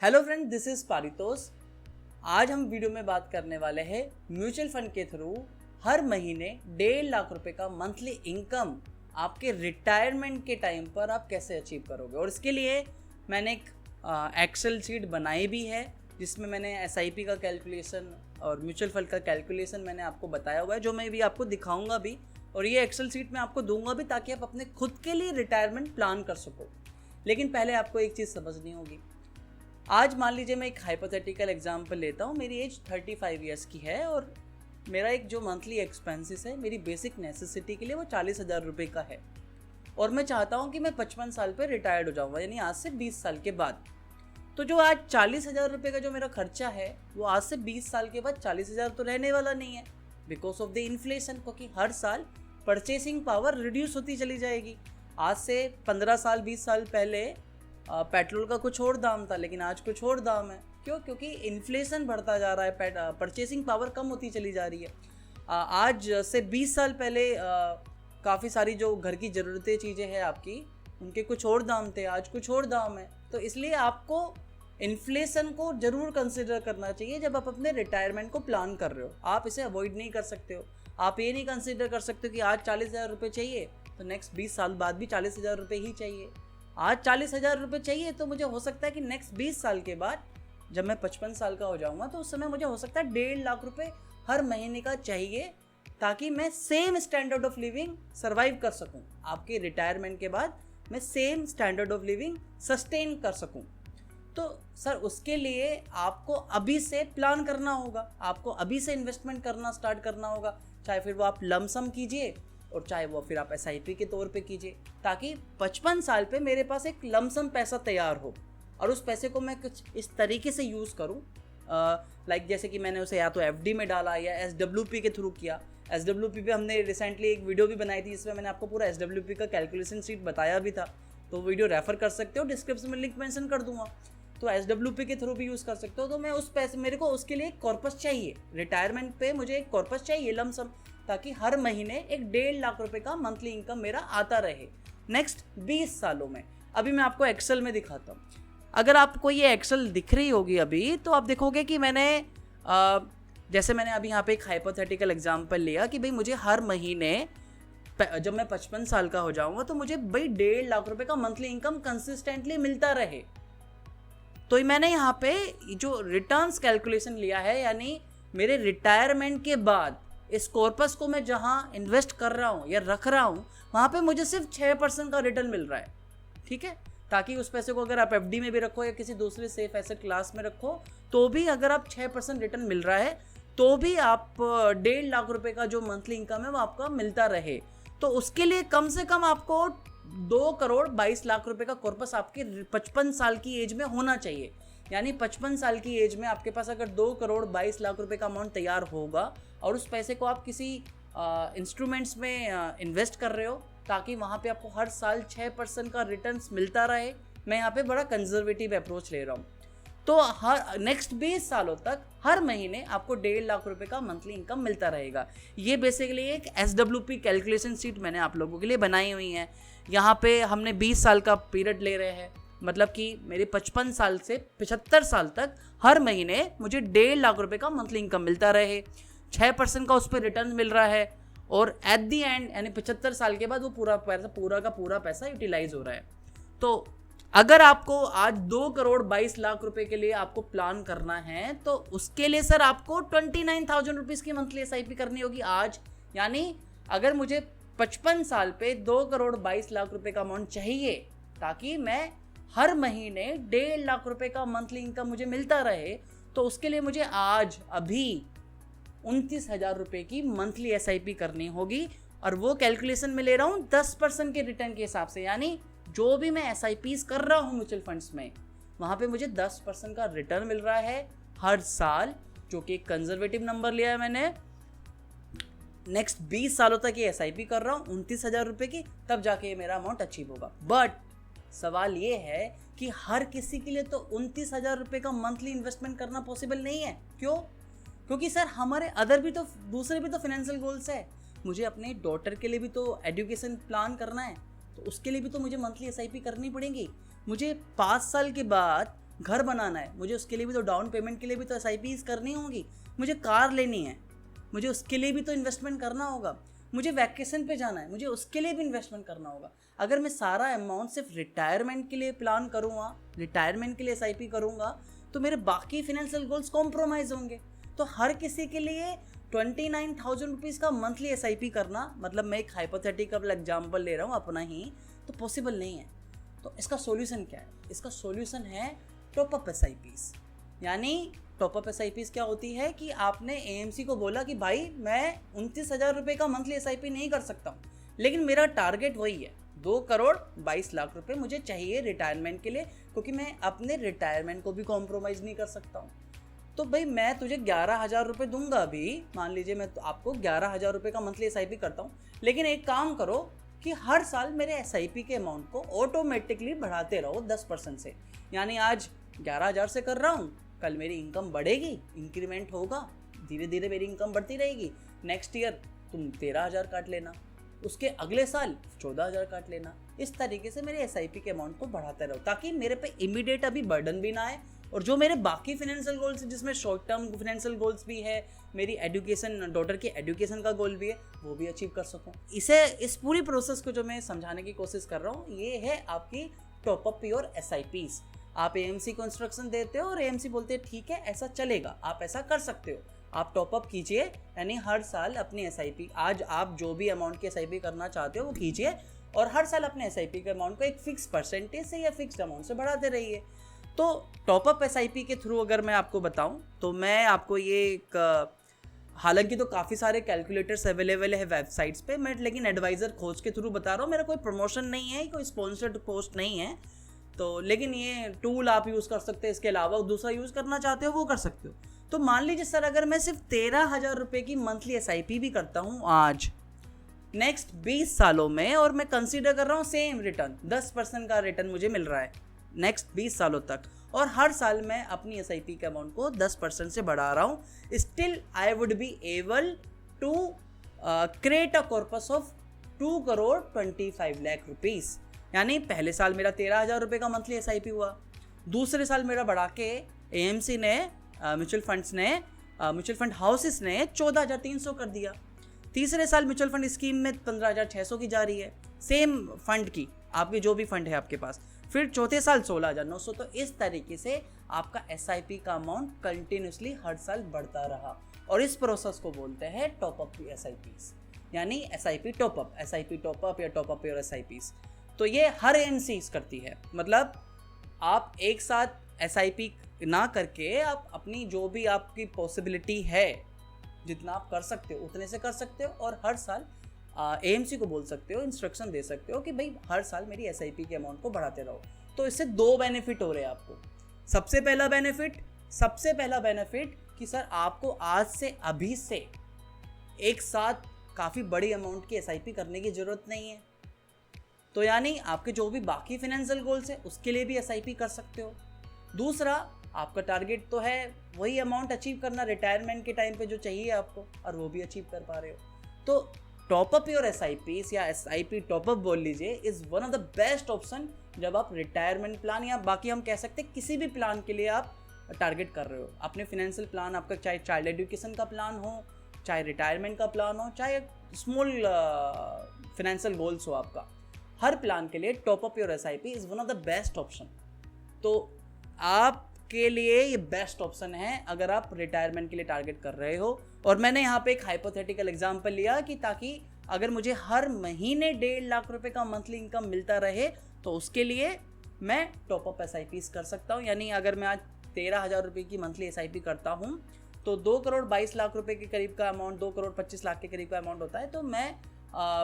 Hello friend, this is Paritosh. आज हम video में बात करने वाले हैं म्यूचुअल फंड के थ्रू हर महीने 1.5 लाख रुपए का मंथली इनकम आपके रिटायरमेंट के टाइम पर आप कैसे अचीव करोगे। और इसके लिए मैंने एक एक्सेल शीट बनाई भी है जिसमें मैंने एसआईपी का कैलकुलेशन और म्यूचुअल फंड का कैलकुलेशन मैंने आपको बताया हुआ है, जो मैं भी आपको दिखाऊंगा भी। और ये एक्सेल शीट मैं आपको दूंगा भी ताकि आप अपने खुद के लिए रिटायरमेंट प्लान कर सको। लेकिन पहले आपको एक चीज़ समझनी होगी। आज मान लीजिए मैं एक हाइपोथेटिकल एग्जांपल लेता हूँ। मेरी एज 35 ईयर्स की है और मेरा एक जो मंथली एक्सपेंसेस है मेरी बेसिक नेसेसिटी के लिए वो 40,000 रुपये का है। और मैं चाहता हूँ कि मैं 55 साल पे रिटायर्ड हो जाऊँगा, यानी आज से 20 साल के बाद। तो जो आज 40,000 रुपये का जो मेरा खर्चा है वो आज से 20 साल के बाद 40,000 तो रहने वाला नहीं है, बिकॉज ऑफ द इन्फ्लेशन। क्योंकि हर साल परचेसिंग पावर रिड्यूस होती चली जाएगी। आज से 15 साल 20 साल पहले पेट्रोल का कुछ और दाम था, लेकिन आज कुछ और दाम है। क्यों? क्योंकि इन्फ्लेशन बढ़ता जा रहा है, परचेसिंग पावर कम होती चली जा रही है। आज से 20 साल पहले काफ़ी सारी जो घर की ज़रूरतें चीज़ें हैं आपकी, उनके कुछ और दाम थे, आज कुछ और दाम है। तो इसलिए आपको इन्फ्लेशन को ज़रूर कंसिडर करना चाहिए जब आप अपने रिटायरमेंट को प्लान कर रहे हो। आप इसे अवॉइड नहीं कर सकते हो। आप ये नहीं कंसिडर कर सकते हो कि आज 40,000 रुपये चाहिए तो नेक्स्ट 20 साल बाद भी 40,000 रुपये ही चाहिए। आज 40,000 रुपये चाहिए तो मुझे हो सकता है कि नेक्स्ट 20 साल के बाद जब मैं 55 साल का हो जाऊंगा तो उस समय मुझे हो सकता है 1.5 लाख रुपये हर महीने का चाहिए, ताकि मैं same standard of living survive कर सकूं। आपके रिटायरमेंट के बाद मैं same standard of living sustain कर सकूं। तो सर उसके लिए आपको अभी से प्लान करना होगा, आपको अभी से इन्वेस्टमेंट करना स्टार्ट करना होगा। चाहे फिर वो आप लमसम कीजिए और चाहे वो फिर आप एसआईपी के तौर पे कीजिए, ताकि 55 साल पे मेरे पास एक लमसम पैसा तैयार हो और उस पैसे को मैं कुछ इस तरीके से यूज़ करूँ। लाइक जैसे कि मैंने उसे या तो एफडी में डाला या एसडब्ल्यूपी के थ्रू किया। एसडब्ल्यूपी पे हमने रिसेंटली एक वीडियो भी बनाई थी जिसमें मैंने आपको पूरा एसडब्ल्यूपी का कैलकुलेशन शीट बताया भी था, तो वीडियो रेफर कर सकते हो, डिस्क्रिप्शन में लिंक मेंशन कर दूंगा। तो एसडब्ल्यूपी के थ्रू भी यूज़ कर सकते हो। तो मैं उस पैसे, मेरे को उसके लिए एक कॉर्पस चाहिए, रिटायरमेंट पे मुझे एक कॉर्पस चाहिए लमसम, ताकि हर महीने एक 1.5 लाख रुपए का मंथली इनकम मेरा आता रहे नेक्स्ट 20 सालों में। अभी मैं आपको एक्सेल में दिखाता हूँ। अगर आपको ये एक्सेल दिख रही होगी अभी, तो आप देखोगे कि मैंने जैसे मैंने अभी यहाँ पे एक हाइपोथेटिकल एग्जांपल लिया कि भाई मुझे हर महीने जब मैं 55 साल का हो जाऊंगा तो मुझे भाई 1.5 लाख रुपए का मंथली इनकम कंसिस्टेंटली मिलता रहे। तो मैंने यहाँ पे जो रिटर्न्स कैलकुलेशन लिया है, यानी मेरे रिटायरमेंट के बाद इस कॉर्पस को मैं जहाँ इन्वेस्ट कर रहा हूँ या रख रहा हूँ वहाँ पे मुझे सिर्फ 6% का रिटर्न मिल रहा है। ठीक है, ताकि उस पैसे को अगर आप एफडी में भी रखो या किसी दूसरे सेफ एसेट क्लास में रखो तो भी अगर आप 6% रिटर्न मिल रहा है तो भी आप 1.5 लाख रुपए का जो मंथली इनकम है वो आपका मिलता रहे। तो उसके लिए कम से कम आपको 2,22,00,000 रुपए का कॉर्पस आपके 55 साल की एज में होना चाहिए। यानी 55 साल की एज में आपके पास अगर 2,22,00,000 रुपए का अमाउंट तैयार होगा और उस पैसे को आप किसी इंस्ट्रूमेंट्स में इन्वेस्ट कर रहे हो ताकि वहाँ पे आपको हर साल 6% का रिटर्न्स मिलता रहे। मैं यहाँ पे बड़ा कंजर्वेटिव अप्रोच ले रहा हूँ। तो हर नेक्स्ट 20 सालों तक हर महीने आपको 1.5 लाख रुपए का मंथली इनकम मिलता रहेगा। ये बेसिकली एक एसडब्ल्यूपी कैलकुलेशन शीट मैंने आप लोगों के लिए बनाई हुई है। यहाँ पे हमने 20 साल का पीरियड ले रहे हैं, मतलब कि मेरे 55 साल से 75 साल तक हर महीने मुझे 1.5 लाख रुपए का मंथली इनकम मिलता रहे, 6% का उस पर रिटर्न मिल रहा है और एट दी एंड यानी 75 साल के बाद वो पूरा का पूरा पैसा यूटिलाइज हो रहा है। तो अगर आपको आज 2,22,00,000 रुपए के लिए आपको प्लान करना है तो उसके लिए सर आपको 29,000 रुपीज़ की मंथली एसआईपी करनी होगी आज। यानी अगर मुझे 55 साल पे 2,22,00,000 रुपए का अमाउंट चाहिए ताकि मैं हर महीने 1.5 लाख रुपए का मंथली इनकम मुझे मिलता रहे, तो उसके लिए मुझे आज अभी 29,000 रुपए की मंथली एसआईपी करनी होगी। और वो कैलकुलेशन में ले रहा हूँ 10% के रिटर्न के हिसाब से। यानी जो भी मैं एसआईपीज कर रहा हूँ म्यूचुअल फंड्स में, वहाँ पे मुझे 10% का रिटर्न मिल रहा है हर साल, जो कि एक कंजर्वेटिव नंबर लिया है मैंने। नेक्स्ट 20 सालों तक ये एसआईपी कर रहा हूँ 29,000 रुपए की, तब जाके मेरा अमाउंट अचीव होगा। बट सवाल ये है कि हर किसी के लिए तो 29,000 रुपए का मंथली इन्वेस्टमेंट करना पॉसिबल नहीं है। क्यों? क्योंकि सर हमारे दूसरे भी तो फाइनेंशियल गोल्स है। मुझे अपने डॉटर के लिए भी तो एजुकेशन प्लान करना है, तो उसके लिए भी तो मुझे मंथली एसआईपी करनी पड़ेगी। मुझे 5 साल के बाद घर बनाना है, मुझे उसके लिए भी तो डाउन पेमेंट के लिए भी तो SIPs करनी होगी, मुझे कार लेनी है, मुझे उसके लिए भी तो इन्वेस्टमेंट करना होगा, मुझे वैकेशन पे जाना है, मुझे उसके लिए भी इन्वेस्टमेंट करना होगा। अगर मैं सारा अमाउंट सिर्फ रिटायरमेंट के लिए प्लान करूँगा, रिटायरमेंट के लिए SIP करूँगा, तो मेरे बाकी फाइनेंशियल गोल्स कॉम्प्रोमाइज़ होंगे। तो हर किसी के लिए 29,000 रुपीज़ का मंथली SIP करना, मतलब मैं एक हाइपोथेटिकल एग्जाम्पल ले रहा हूँ अपना ही, तो पॉसिबल नहीं है। तो इसका सॉल्यूशन क्या है? इसका सॉल्यूशन है टॉपअप SIPs। यानी टॉपअप SIPs क्या होती है कि आपने AMC को बोला कि भाई मैं 29,000 रुपये का मंथली SIP नहीं कर सकता हूँ, लेकिन मेरा टारगेट वही है, 2,22,00,000 रुपये मुझे चाहिए रिटायरमेंट के लिए, क्योंकि मैं अपने रिटायरमेंट को भी कॉम्प्रोमाइज़ नहीं कर सकता हूँ। तो भाई मैं तुझे 11,000 रुपये दूंगा अभी, मान लीजिए मैं तो आपको 11,000 रुपये का मंथली SIP करता हूँ, लेकिन एक काम करो कि हर साल मेरे SIP के अमाउंट को ऑटोमेटिकली बढ़ाते रहो 10% से। यानी आज 11,000 से कर रहा हूँ, कल मेरी इनकम बढ़ेगी, इंक्रीमेंट होगा, धीरे धीरे मेरी इनकम बढ़ती रहेगी। नेक्स्ट ईयर तुम 13,000 काट लेना, उसके अगले साल 14,000 काट लेना। इस तरीके से मेरे SIP के अमाउंट को बढ़ाते रहो, ताकि मेरे पे इमीडिएट अभी बर्डन भी ना आए, और जो मेरे बाकी फाइनेंशियल गोल्स हैं, जिसमें शॉर्ट टर्म फाइनेंशियल गोल्स भी है, मेरी एजुकेशन, डॉटर की एजुकेशन का गोल भी है, वो भी अचीव कर सकूं। इस पूरी प्रोसेस को जो मैं समझाने की कोशिश कर रहा हूँ, ये है आपकी टॉपअप योर SIPs। आप AMC को इंस्ट्रक्शन देते हो और AMC बोलते हैं ठीक है ऐसा चलेगा, आप ऐसा कर सकते हो, आप टॉपअप कीजिए। यानी हर साल अपनी SIP, आज आप जो भी अमाउंट की SIP करना चाहते हो वो कीजिए, और हर साल अपने SIP के अमाउंट को एक फिक्स परसेंटेज से या फिक्स्ड अमाउंट से बढ़ाते रहिए। तो टॉपअप SIP के थ्रू अगर मैं आपको बताऊं, तो मैं आपको ये एक, हालांकि तो काफ़ी सारे कैलकुलेटर्स अवेलेबल है वेबसाइट्स पे, मैं लेकिन एडवाइज़र खोज के थ्रू बता रहा हूँ। मेरा कोई प्रमोशन नहीं है, कोई स्पॉन्सर्ड पोस्ट नहीं है, तो लेकिन ये टूल आप यूज़ कर सकते हैं, इसके अलावा दूसरा यूज़ करना चाहते हो वो कर सकते हो। तो मान लीजिए सर, अगर मैं सिर्फ 13,000 रुपये की मंथली SIP भी करता हूँ आज नेक्स्ट 20 सालों में, और मैं कंसीडर कर रहा हूँ सेम रिटर्न, 10% का रिटर्न मुझे मिल रहा है नेक्स्ट 20 सालों तक, और हर साल मैं अपनी SIP के अमाउंट को 10% से बढ़ा रहा हूँ, still I would be able to create a corpus of 2,25,00,000 rupees. यानी पहले साल मेरा 13,000 रुपये का मंथली SIP हुआ, दूसरे साल मेरा बढ़ा के AMC ने, म्यूचुअल फंड्स ने, म्यूचुअल फंड हाउसेस ने 14,300 कर दिया, तीसरे साल म्यूचुअल फंड स्कीम में 15,600 की जा रही है, सेम फंड की, आपके जो भी फंड है आपके पास, फिर चौथे साल 16,900। तो इस तरीके से आपका SIP का अमाउंट कंटिन्यूसली हर साल बढ़ता रहा, और इस प्रोसेस को बोलते हैं टॉपअप SIPs, यानी SIP टॉपअप या टॉपअप योर SIPs। तो ये हर AMCs करती है, मतलब आप एक साथ SIP ना करके आप अपनी जो भी आपकी पॉसिबिलिटी है, जितना आप कर सकते हो उतने से कर सकते हो, और हर साल AMC को बोल सकते हो, इंस्ट्रक्शन दे सकते हो कि भाई हर साल मेरी SIP के अमाउंट को बढ़ाते रहो। तो इससे 2 बेनिफिट हो रहे हैं आपको। सबसे पहला बेनिफिट कि सर आपको आज से अभी से एक साथ काफ़ी बड़ी अमाउंट की SIP करने की ज़रूरत नहीं है, तो यानी आपके जो भी बाकी फाइनेंशियल गोल्स है उसके लिए भी SIP कर सकते हो। दूसरा, आपका टारगेट तो है वही अमाउंट अचीव करना रिटायरमेंट के टाइम पे जो चाहिए आपको, और वो भी अचीव कर पा रहे हो। तो टॉपअप योर SIPs या SIP टॉपअप बोल लीजिए, is one of the best option जब आप रिटायरमेंट प्लान या बाकी हम कह सकते हैं किसी भी प्लान के लिए आप टारगेट कर रहे हो। अपने फाइनेंशियल प्लान, आपका चाहे चाइल्ड एजुकेशन का प्लान हो, चाहे रिटायरमेंट का प्लान हो, चाहे स्मॉल फाइनेंशियल गोल्स हो, आपका हर प्लान के लिए top up your SIP is one of the best option. तो आपके लिए ये बेस्ट ऑप्शन है अगर आप रिटायरमेंट के लिए टारगेट कर रहे हो। और मैंने यहाँ पे एक हाइपोथेटिकल एग्जांपल लिया कि ताकि अगर मुझे हर महीने 1.5 लाख रुपए का मंथली इनकम मिलता रहे, तो उसके लिए मैं टॉपअप SIPs कर सकता हूँ। यानी अगर मैं आज 13,000 रुपये की मंथली SIP करता हूँ, तो 2,22,00,000 रुपये के करीब का अमाउंट, 2,25,00,000 के करीब का अमाउंट होता है। तो मैं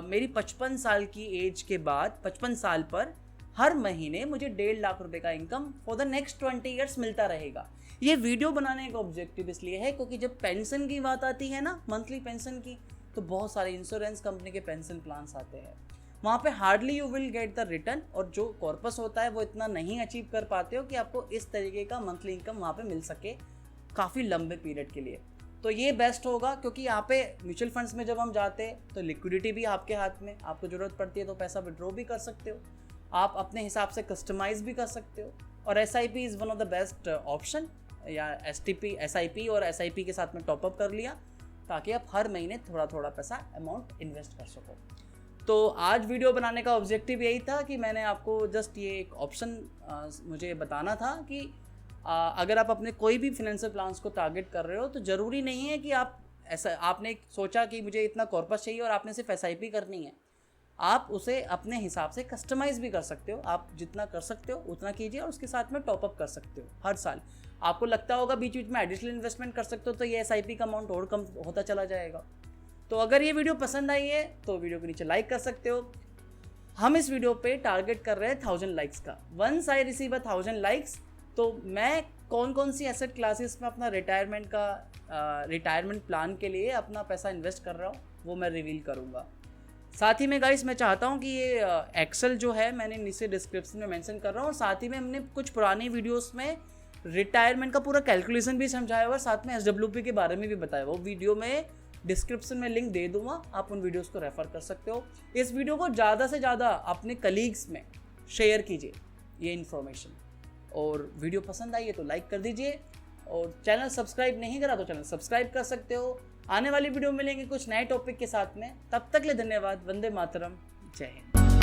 मेरी 55 साल की एज के बाद 55 साल पर हर महीने मुझे 1.5 लाख रुपए का income for the next 20 years मिलता रहेगा। ये वीडियो बनाने का ऑब्जेक्टिव इसलिए है क्योंकि जब पेंशन की बात आती है ना, मंथली पेंशन की, तो बहुत सारे इंश्योरेंस कंपनी के पेंशन प्लान्स आते हैं, वहाँ पे hardly you will get the return, और जो कॉर्पस होता है वो इतना नहीं अचीव कर पाते हो कि आपको इस तरीके का मंथली इनकम वहाँ पे मिल सके काफ़ी लंबे पीरियड के लिए। तो ये बेस्ट होगा, क्योंकि यहाँ पे म्यूचुअल फंड्स में जब हम जाते हैं तो लिक्विडिटी भी आपके हाथ में, आपको ज़रूरत पड़ती है तो पैसा विड्रॉ भी कर सकते हो, आप अपने हिसाब से कस्टमाइज़ भी कर सकते हो। और SIP is one of the best option, या SIP और SIP के साथ में टॉपअप कर लिया ताकि आप हर महीने थोड़ा थोड़ा पैसा अमाउंट इन्वेस्ट कर सको। तो आज वीडियो बनाने का ऑब्जेक्टिव यही था कि मैंने आपको जस्ट ये एक ऑप्शन मुझे बताना था कि अगर आप अपने कोई भी फाइनेंशियल प्लान्स को टारगेट कर रहे हो तो ज़रूरी नहीं है कि आप ऐसा आपने सोचा कि मुझे इतना कॉर्पस चाहिए और आपने सिर्फ SIP करनी है। आप उसे अपने हिसाब से कस्टमाइज़ भी कर सकते हो। आप जितना कर सकते हो उतना कीजिए और उसके साथ में टॉपअप कर सकते हो हर साल। आपको लगता होगा बीच बीच में एडिशनल इन्वेस्टमेंट कर सकते हो तो ये SIP का अमाउंट और कम होता चला जाएगा। तो अगर ये वीडियो पसंद आई है तो वीडियो के नीचे लाइक कर सकते हो। हम इस वीडियो पे टारगेट कर रहे हैं 1000 लाइक्स का। वंस आई रिसीव 1000 लाइक्स तो मैं कौन कौन सी एसेट क्लासेस में अपना रिटायरमेंट प्लान के लिए अपना पैसा इन्वेस्ट कर रहा हूँ वो मैं रिवील करूँगा। साथ ही में गाइस मैं चाहता हूँ कि ये एक्सेल जो है मैंने नीचे डिस्क्रिप्शन में मेंशन कर रहा हूँ, और साथ ही में हमने कुछ पुरानी वीडियोस में रिटायरमेंट का पूरा कैलकुलेशन भी समझाया हुआ, साथ में SWP के बारे में भी बताया हुआ। वो वीडियो में डिस्क्रिप्शन में लिंक दे दूंगा, आप उन वीडियोस को रेफर कर सकते हो। इस वीडियो को ज़्यादा से ज़्यादा अपने कलीग्स में शेयर कीजिए ये इन्फॉर्मेशन, और वीडियो पसंद आई है तो लाइक कर दीजिए, और चैनल सब्सक्राइब नहीं करा तो चैनल सब्सक्राइब कर सकते हो। आने वाली वीडियो मिलेंगे कुछ नए टॉपिक के साथ में, तब तक ले धन्यवाद। वंदे मातरम, जय हिंद।